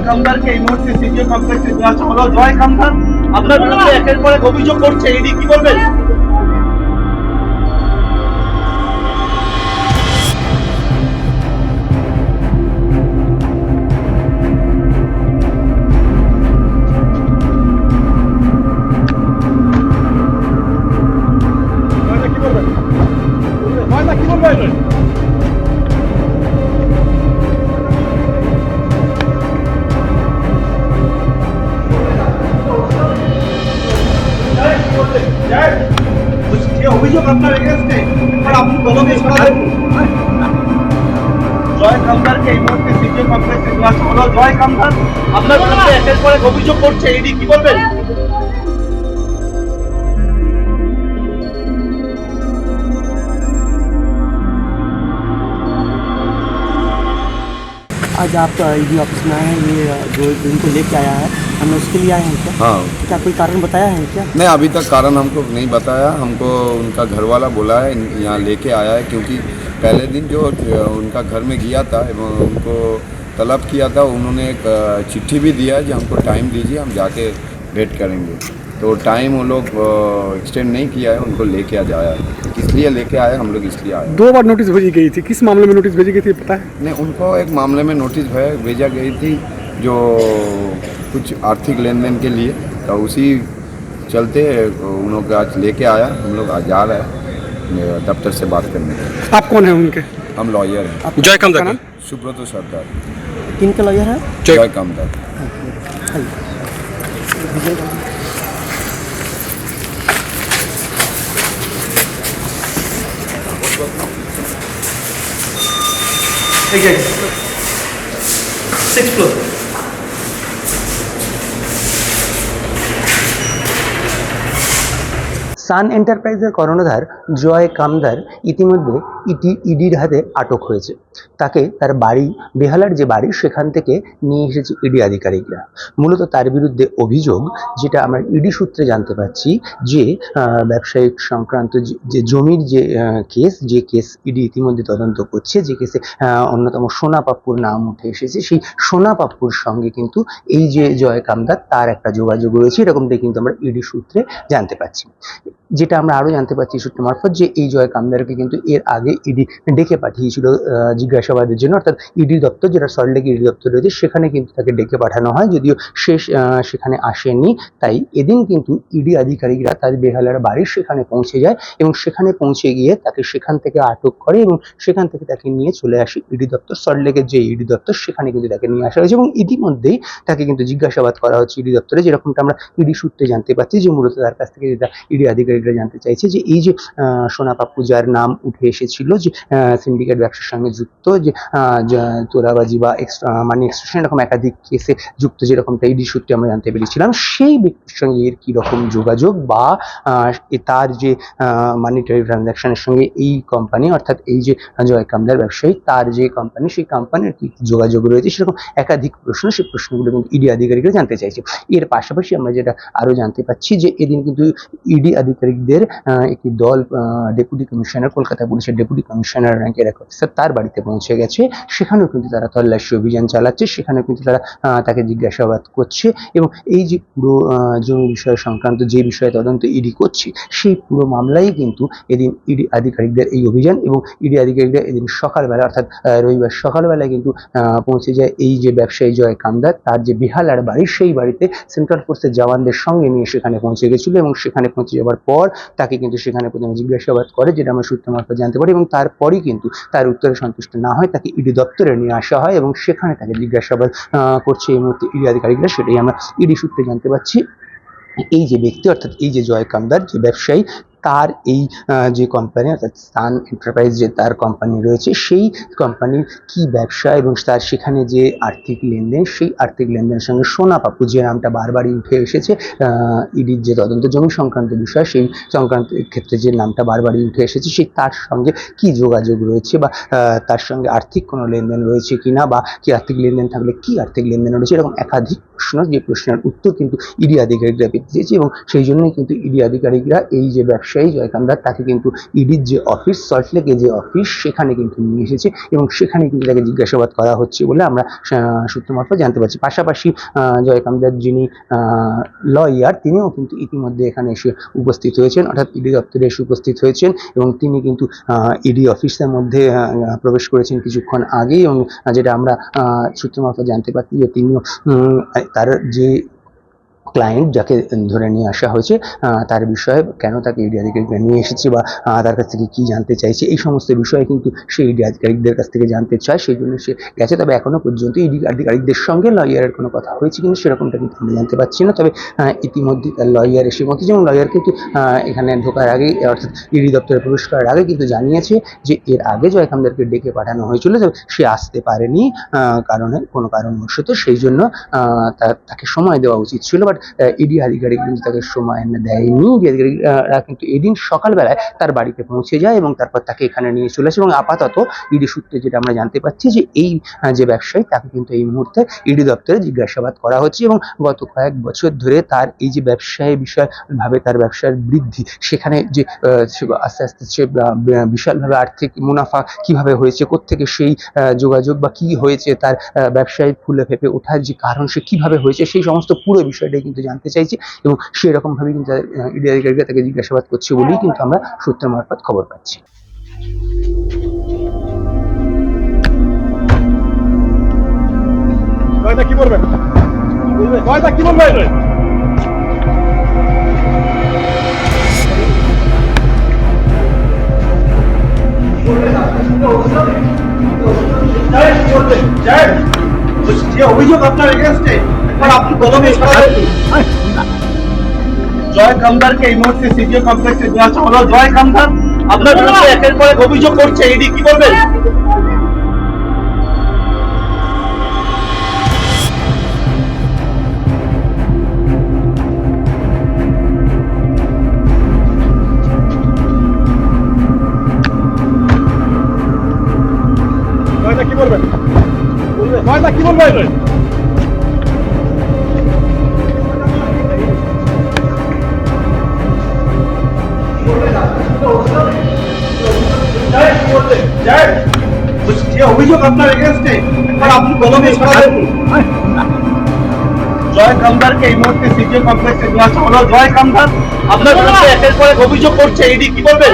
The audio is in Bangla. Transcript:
কামদারকে এই মুহূর্তে সিজিও কমপ্লেক্সে নিয়ে আসা হলো। জয় কামদার আপনার বিরুদ্ধে একের পর এক অভিযোগ করছে, এটি কি বলবেন? কি বলবেন? অভিযোগ আপনার এগেন্স্টে আর আপনি তদন্তে সরাবেন। জয় কামদারকে এই মুহূর্তে সিজিও কমপ্লেক্সে নিয়ে আসা হলো। জয় কামদার আপনার বিরুদ্ধে একের পর এক অভিযোগ করছে, এটি কি বলবেন? आज आप ईडी ऑफिस में आए हैं, ये जो इनको लेके आया है, हम उसके लिए आए हैं क्या? हाँ। क्या कोई कारण बताया है क्या? नहीं, अभी तक कारण हमको नहीं बताया। हमको उनका घर वाला बोला है यहाँ लेके आया है, क्योंकि पहले दिन जो उनका घर में गया था एवं उनको तलब किया था, उन्होंने एक चिट्ठी भी दिया है कि हमको टाइम दीजिए, हम जाके भेंट करेंगे। तो टाइम वो लोग एक्सटेंड नहीं किया है, उनको लेके आ जाया है। किस लिए लेके आए हम लोग, इसलिए आए। 2 बार नोटिस भेजी गई थी, किस मामले में नोटिस भेजी गई थी पता है? नहीं, उनको एक मामले में नोटिस भेजा गई थी, जो कुछ आर्थिक लेन देन के लिए, तो उसी चलते उन लोग आज लेके आया। हम लोग आज जा रहे हैं दफ्तर से बात करने के लिए। आप कौन है उनके? हम लॉयर हैं। जय कामदार का? सुब्रत सरदार। किनका लॉयर है? जय कामदार। Six floor. সান এন্টারপ্রাইজের কর্ণধার জয় কামদার ইতিমধ্যে ইডির হাতে আটক হয়েছে। তাকে তার বাড়ি, বেহালার যে বাড়ি, সেখান থেকে নিয়ে এসেছে ইডি আধিকারিকরা। মূলত তার বিরুদ্ধে অভিযোগ, যেটা আমরা ইডি সূত্রে জানতে পারছি, যে ব্যবসায়িক সংক্রান্ত যে জমির যে কেস ইডি ইতিমধ্যে তদন্ত করছে, যে কেসে অন্যতম সোনা পাপ্পুর নাম উঠে এসেছে, সেই সোনা পাপ্পুর সঙ্গে কিন্তু এই যে জয় কামদার, তার একটা যোগাযোগ রয়েছে, এরকমটাই কিন্তু আমরা ইডি সূত্রে জানতে পারছি। যেটা আমরা আরো জানতে পারছি সূত্র মারফত, যে এই জয় কামদারকে কিন্তু এর আগে ইডি ডেকে পাঠিয়েছিল জিজ্ঞাসাবাদের জন্য, অর্থাৎ ইডি দপ্তর, যেটা সল্টলেক ইডি দপ্তর রয়েছে, সেখানে কিন্তু তাকে ডেকে পাঠানো হয়, যদিও সেখানে আসেনি। তাই এদিন কিন্তু ইডি আধিকারিকরা তার বেহালার বাড়ি সেখানে পৌঁছে যায় এবং সেখানে পৌঁছে গিয়ে তাকে সেখান থেকে আটক করে এবং সেখান থেকে তাকে নিয়ে চলে আসে ইডি দপ্তর, সল্টলেকের যে ইডি দপ্তর, সেখানে কিন্তু তাকে নিয়ে আসা হয়েছে এবং ইতিমধ্যেই তাকে কিন্তু জিজ্ঞাসাবাদ করা হচ্ছে ইডি দপ্তরে। যেরকমটা আমরা ইডি সূত্রে জানতে পারছি, যে মূলত তার কাছ থেকে যেটা ইডি আধিকারিকরা জানতে চাইছে, যে এই যে সোনা পাপ্পু, যার নাম উঠে এসেছিল, যে সিন্ডিকেট ব্যবসার সঙ্গে যুক্ত, যে তোলাবাজি বা মানি এক্সট্রাকশন, এরকম একাধিক কেসে যুক্ত, যেরকমটা ইডি সূত্রে আমরা জানতে পেরেছিলাম, সেই ব্যক্তির সঙ্গে এর কি রকম যোগাযোগ, বা তার যে মানিটারি ট্রানজাকশনের সঙ্গে এই কোম্পানি, অর্থাৎ এই যে জয় কামদার ব্যবসায়ী, তার যে কোম্পানি, সেই কোম্পানির কি যোগাযোগ রয়েছে, সেরকম একাধিক প্রশ্ন, সেই প্রশ্নগুলো কিন্তু ইডি আধিকারিকরা জানতে চাইছে। এর পাশাপাশি আমরা যেটা আরো জানতে পাচ্ছি, যে এদিন কিন্তু ইডি আধিকারিকদের একটি দল ডেপুটি কমিশনার, কলকাতা পুলিশের ডেপুটি কমিশনার র্যাঙ্কের এক অফিসার, তার বাড়িতে পৌঁছে গেছে। সেখানেও কিন্তু তারা তল্লাশি অভিযান চালাচ্ছে, সেখানেও কিন্তু তারা তাকে জিজ্ঞাসাবাদ করছে এবং এই যে পুরো জমি বিষয় সংক্রান্ত যে বিষয়ে তদন্ত ইডি করছে, সেই পুরো মামলায় কিন্তু এদিন ইডি আধিকারিকদের এই অভিযান, এবং ইডি আধিকারিকদের এদিন সকালবেলা, অর্থাৎ রবিবার সকালবেলায় কিন্তু পৌঁছে যায় এই যে ব্যবসায়ী জয় কামদার, তার যে বেহালার বাড়ি, সেই বাড়িতে সেন্ট্রাল ফোর্সের জওয়ানদের সঙ্গে নিয়ে সেখানে পৌঁছে গেছিল এবং সেখানে পৌঁছে যাওয়ার পর তাকে কিন্তু সেখানে প্রথমে জিজ্ঞাসাবাদ করে, যেটা আমরা সূত্র মারফত জানতে পারি, এবং তারপরই কিন্তু তার উত্তরে সন্তুষ্ট না হয় তাকে ইডি দপ্তরে নিয়ে আসা হয় এবং সেখানে তাকে জিজ্ঞাসাবাদ করছে এই মুহূর্তে ইডি আধিকারিকরা। সেটাই আমরা ইডি সূত্রে জানতে পারছি। এই যে ব্যক্তি, অর্থাৎ এই যে জয় কামদার, যে ব্যবসায়ী, তার এই যে কোম্পানি, অর্থাৎ সান এন্টারপ্রাইজ যে তার কোম্পানি রয়েছে, সেই কোম্পানির কি ব্যবসা এবং তার সেখানে যে আর্থিক লেনদেন, সেই আর্থিক লেনদেনের সঙ্গে সোনা পাপ্পু, যে নামটা বারবারই উঠে এসেছে ইডির যে তদন্ত জমি সংক্রান্ত বিষয়, সেই সংক্রান্ত ক্ষেত্রে যে নামটা বারবারই উঠে এসেছে, সেই তার সঙ্গে কি যোগাযোগ রয়েছে, বা তার সঙ্গে আর্থিক কোনো লেনদেন রয়েছে কিনা, বা কি আর্থিক লেনদেন থাকলে কি আর্থিক লেনদেন রয়েছে, এরকম একাধিক প্রশ্ন, যে প্রশ্নের উত্তর কিন্তু ইডি আধিকারিকরা পেতে চেয়েছে এবং সেই জন্যই কিন্তু ইডি আধিকারিকরা এই যে ব্যবসা ব্যবসায়ী জয় কামদার তাকে কিন্তু ইডির যে অফিস, সল্টলেকে যে অফিস, সেখানে কিন্তু নিয়ে এসেছে এবং সেখানে কিন্তু তাকে জিজ্ঞাসাবাদ করা হচ্ছে বলে আমরা সূত্র মারফত জানতে পারছি। পাশাপাশি জয় কামদার যিনি লয়ার, তিনিও কিন্তু ইতিমধ্যে এখানে এসে উপস্থিত হয়েছেন, অর্থাৎ ইডি দপ্তরে এসে উপস্থিত হয়েছেন এবং তিনি কিন্তু ইডি অফিসের মধ্যে প্রবেশ করেছেন কিছুক্ষণ আগেই। এবং যেটা আমরা সূত্র মারফত জানতে পারছি যে তিনিও তার যে ক্লায়েন্ট যাকে ধরে নিয়ে আসা হয়েছে তার বিষয়ে কেন তাকে ইডি আধিকারিকরা নিয়ে এসেছে বা তার কাছ থেকে কী জানতে চাইছে, এই সমস্ত বিষয়ে কিন্তু সেই ইডি আধিকারিকদের কাছ থেকে জানতে চায়, সেই জন্য সে গেছে। তবে এখনও পর্যন্ত ইডি আধিকারিকদের সঙ্গে লয়ারের কোনো কথা হয়েছে কিন্তু সেরকমটা কিন্তু আমরা জানতে পারছি না। তবে ইতিমধ্যে তার লয়ার এসে পৌঁছেছে এবং লয়ার কিন্তু এখানে ঢোকার আগেই, অর্থাৎ ইডি দপ্তরে প্রবেশ করার আগে কিন্তু জানিয়েছে যে এর আগে জয় কামদারকে ডেকে পাঠানো হয়েছিল, তবে সে আসতে পারেনি কোনো কারণবশত, সেই জন্য তাকে সময় দেওয়া উচিত ছিল। বাট ইডি আধিকারিক কিন্তু তাকে সময় দেয়নি। ইডি আধিকারিকরা কিন্তু এদিন সকালবেলায় তার বাড়িতে পৌঁছে যায় এবং তারপর তাকে এখানে নিয়ে চলে আসে এবং আপাতত ইডি সূত্রে যেটা আমরা জানতে পারছি যে এই যে ব্যবসায়ী, তাকে কিন্তু এই মুহূর্তে ইডি দপ্তরে জিজ্ঞাসাবাদ করা হচ্ছে এবং গত কয়েক বছর ধরে তার এই যে ব্যবসায় বিশালভাবে তার ব্যবসার বৃদ্ধি, সেখানে যে আস্তে আস্তে সে বিশালভাবে আর্থিক মুনাফা কিভাবে হয়েছে, কোত্থেকে সেই যোগাযোগ বা কি হয়েছে, তার ব্যবসায় ফুলে ফেঁপে ওঠার যে কারণ সে কিভাবে হয়েছে, সেই সমস্ত পুরো বিষয়টাই কিন্তু জানতে চাইছে এবং সেরকম ভাবে কিন্তু ইডি আধিকারিকরা তাকে জিজ্ঞাসাবাদ করছে বলেই কিন্তু আমরা সূত্র মারফত খবর পাচ্ছি। কি বলবেন? কি বলবেন? যে অভিযোগ আপনার এগেইনস্টে আপনি কলমে জয় কামদারকে এই মুহূর্তে সিজিও কমপ্লেক্সে দেওয়া হলো। জয় কামদার আপনার বিরুদ্ধে একের পর এক অভিযোগ করছে, ইডি কি বলবেন? কি বলবেন? কি বলবেন? যে অভিযোগ আপনার এগেইনস্টে আপনি কলমে জয় কামদারকে এই মুহূর্তে সিজিও কমপ্লেক্সে দেওয়া হলো। জয় কামদার আপনার বিরুদ্ধে একের পর এক অভিযোগ করছে, ইডি কি বলবেন?